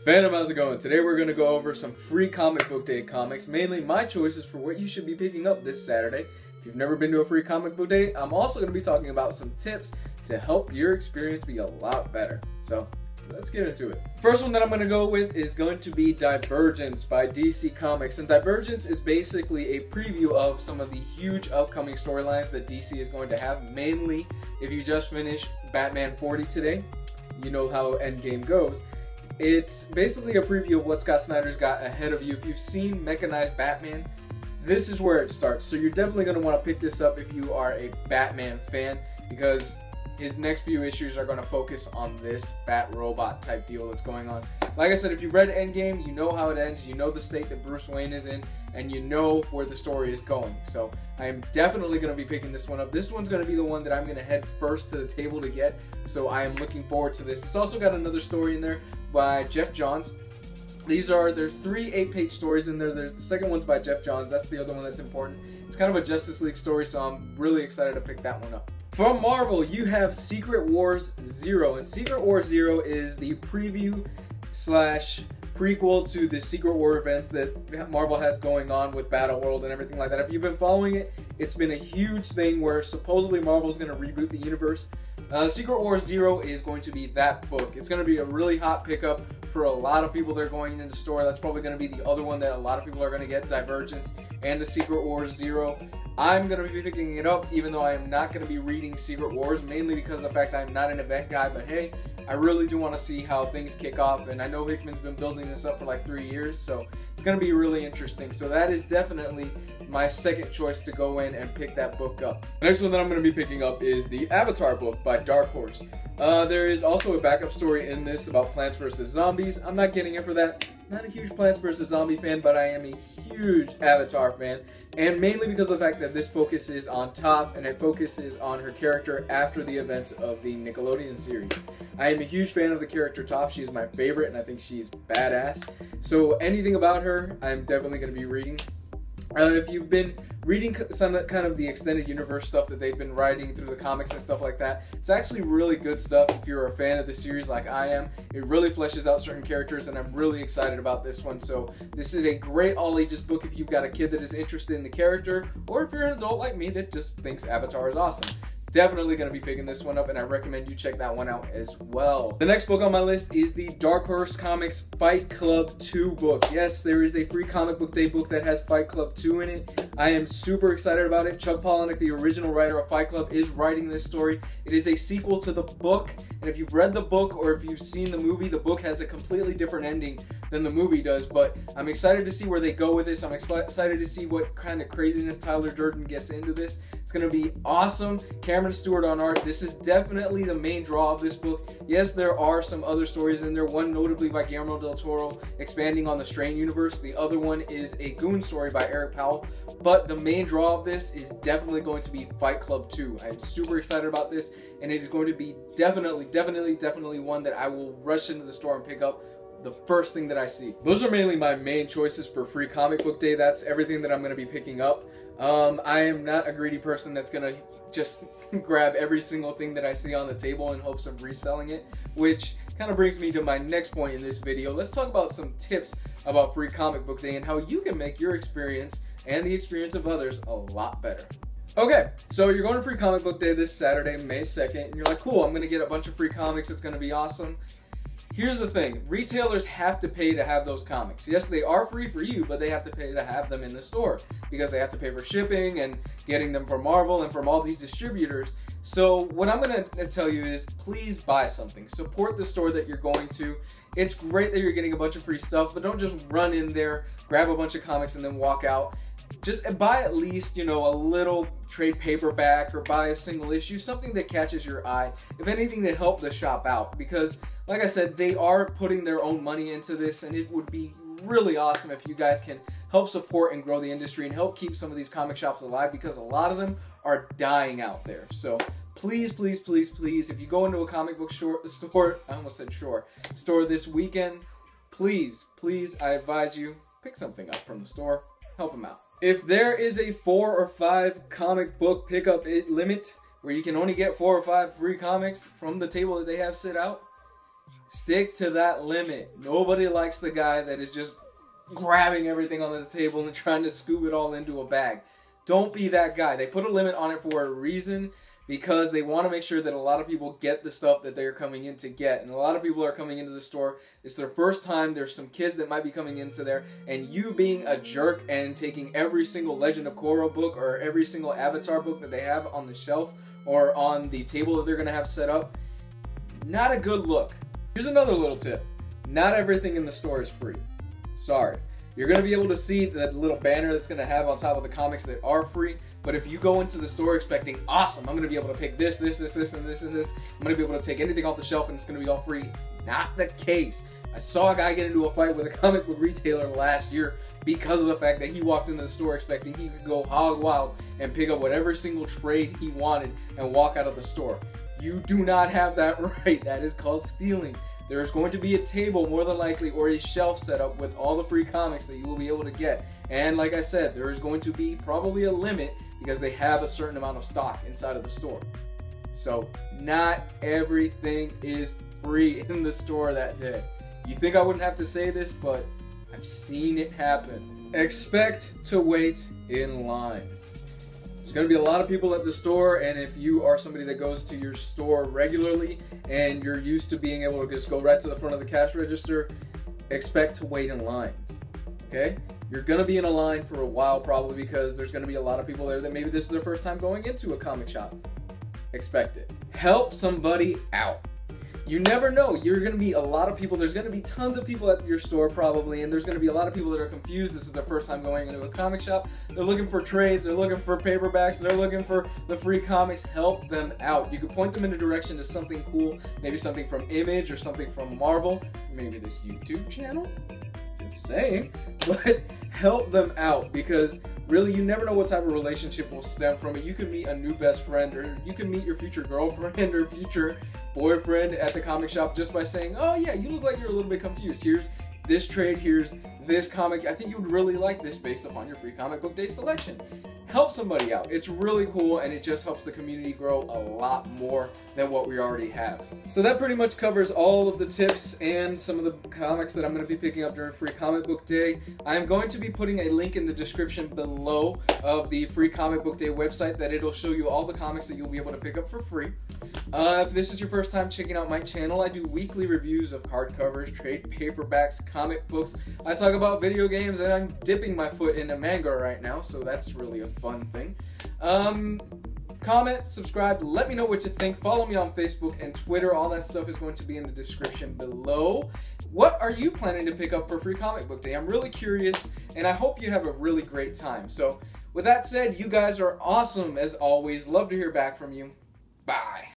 Phantom, how's it going? Today we're going to go over some free comic book day comics, mainly my choices for what you should be picking up this Saturday. If you've never been to a free comic book day, I'm also going to be talking about some tips to help your experience be a lot better. So let's get into it. First one that I'm going to go with is going to be Divergence by DC Comics. And Divergence is basically a preview of some of the huge upcoming storylines that DC is going to have. Mainly, if you just finished Batman 40 today, you know how Endgame goes. It's basically a preview of what Scott Snyder's got ahead of you. If you've seen Mechanized Batman, this is where it starts. So you're definitely going to want to pick this up if you are a Batman fan, because his next few issues are going to focus on this Bat Robot type deal that's going on. Like I said, if you read Endgame, you know how it ends, you know the state that Bruce Wayne is in, and you know where the story is going. So I am definitely going to be picking this one up. This one's going to be the one that I'm going to head first to the table to get, so I am looking forward to this. It's also got another story in there by Jeff Johns. There's 3 8-page stories in there. The second one's by Jeff Johns. That's the other one that's important. It's kind of a Justice League story, so I'm really excited to pick that one up. From Marvel, you have Secret Wars 0, and Secret Wars 0 is the preview slash prequel to the Secret War events that Marvel has going on with Battle World and everything like that. If you've been following it, it's been a huge thing where supposedly Marvel's going to reboot the universe. Secret Wars 0 is going to be that book. It's going to be a really hot pickup for a lot of people that are going into the store. That's probably going to be the other one that a lot of people are going to get, Divergence and the Secret Wars 0. I'm going to be picking it up, even though I am not going to be reading Secret Wars, mainly because of the fact I'm not an event guy, but hey, I really do want to see how things kick off, and I know Hickman's been building this up for like 3 years, so it's going to be really interesting. So that is definitely my second choice to go in and pick that book up. The next one that I'm going to be picking up is the Avatar book by Dark Horse. There is also a backup story in this about Plants vs. Zombies. I'm not getting it for that. Not a huge Plants vs. Zombie fan, but I am a huge Avatar fan, and mainly because of the fact that this focuses on Toph, and it focuses on her character after the events of the Nickelodeon series. I am a huge fan of the character Toph. She is my favorite, and I think she's badass. So anything about her, I'm definitely going to be reading. If you've been reading some kind of the extended universe stuff that they've been writing through the comics and stuff like that, it's actually really good stuff if you're a fan of the series like I am. It really fleshes out certain characters, and I'm really excited about this one. So this is a great all ages book if you've got a kid that is interested in the character, or if you're an adult like me that just thinks Avatar is awesome. Definitely going to be picking this one up, and I recommend you check that one out as well. The next book on my list is the Dark Horse Comics Fight Club 2 book. Yes, there is a free comic book day book that has Fight Club 2 in it. I am super excited about it. Chuck Palahniuk, the original writer of Fight Club, is writing this story. It is a sequel to the book, and if you've read the book or if you've seen the movie, the book has a completely different ending than the movie does, but I'm excited to see where they go with this. I'm excited to see what kind of craziness Tyler Durden gets into this. It's going to be awesome. Cameron Stewart on art. This is definitely the main draw of this book. Yes, there are some other stories in there, one notably by Guillermo del Toro expanding on the Strain universe. The other one is a Goon story by Eric Powell, but the main draw of this is definitely going to be Fight Club 2. I'm super excited about this, and it is going to be definitely one that I will rush into the store and pick up the first thing that I see. Those are mainly my main choices for free comic book day. That's everything that I'm going to be picking up. I am not a greedy person that's going to just grab every single thing that I see on the table in hopes of reselling it, which kind of brings me to my next point in this video. Let's talk about some tips about free comic book day and how you can make your experience and the experience of others a lot better. Okay, so you're going to free comic book day this Saturday, May 2nd, and you're like, cool, I'm going to get a bunch of free comics, it's going to be awesome. Here's the thing, retailers have to pay to have those comics. Yes, they are free for you, but they have to pay to have them in the store because they have to pay for shipping and getting them from Marvel and from all these distributors. So what I'm going to tell you is please buy something. Support the store that you're going to. It's great that you're getting a bunch of free stuff, but don't just run in there, grab a bunch of comics, and then walk out. Just buy at least, you know, a little trade paperback or buy a single issue, something that catches your eye, if anything, to help the shop out. Because, like I said, they are putting their own money into this, and it would be really awesome if you guys can help support and grow the industry and help keep some of these comic shops alive, because a lot of them are dying out there. So please, if you go into a comic book store, I almost said store this weekend, please, I advise you, pick something up from the store, help them out. If there is a 4 or 5 comic book pickup limit where you can only get 4 or 5 free comics from the table that they have set out, Stick to that limit. Nobody likes the guy that is just grabbing everything on the table and trying to scoop it all into a bag. Don't be that guy. They put a limit on it for a reason, because they want to make sure that a lot of people get the stuff that they're coming in to get. And a lot of people are coming into the store. It's their first time. There's some kids that might be coming into there. And you being a jerk and taking every single Legend of Korra book or every single Avatar book that they have on the shelf or on the table that they're going to have set up, not a good look. Here's another little tip. Not everything in the store is free. Sorry. You're going to be able to see that little banner that's going to have on top of the comics that are free. But if you go into the store expecting, awesome, I'm going to be able to pick this, and this, and this. I'm going to be able to take anything off the shelf and it's going to be all free. It's not the case. I saw a guy get into a fight with a comic book retailer last year because of the fact that he walked into the store expecting he could go hog wild and pick up whatever single trade he wanted and walk out of the store. You do not have that right. That is called stealing. There's going to be a table, more than likely, or a shelf set up with all the free comics that you will be able to get. And like I said, there is going to be probably a limit because they have a certain amount of stock inside of the store. So not everything is free in the store that day. You think I wouldn't have to say this, but I've seen it happen. Expect to wait in lines. There's going to be a lot of people at the store, and if you are somebody that goes to your store regularly and you're used to being able to just go right to the front of the cash register, expect to wait in lines, okay? You're going to be in a line for a while probably because there's going to be a lot of people there that maybe this is their first time going into a comic shop. Expect it. Help somebody out. You never know. You're going to be a lot of people. There's going to be tons of people at your store probably, and there's going to be a lot of people that are confused. This is their first time going into a comic shop. They're looking for trades. They're looking for paperbacks. They're looking for the free comics. Help them out. You can point them in a direction to something cool, maybe something from Image or something from Marvel, maybe this YouTube channel. Just saying. But help them out because really you never know what type of relationship will stem from it. You can meet a new best friend, or you can meet your future girlfriend or future boyfriend at the comic shop just by saying, oh yeah, you look like you're a little bit confused. Here's this trade, here's this comic. I think you would really like this based upon your free comic book day selection. Help somebody out. It's really cool, and it just helps the community grow a lot more than what we already have. So that pretty much covers all of the tips and some of the comics that I'm going to be picking up during Free Comic Book Day. I'm going to be putting a link in the description below of the Free Comic Book Day website that it'll show you all the comics that you'll be able to pick up for free. If this is your first time checking out my channel, I do weekly reviews of hardcovers, trade paperbacks, comic books. I talk about video games, and I'm dipping my foot into manga right now, so that's really a fun thing. Comment, subscribe, let me know what you think. Follow me on Facebook and Twitter. All that stuff is going to be in the description below. What are you planning to pick up for Free Comic Book Day? I'm really curious, and I hope you have a really great time. So with that said, you guys are awesome as always. Love to hear back from you. Bye.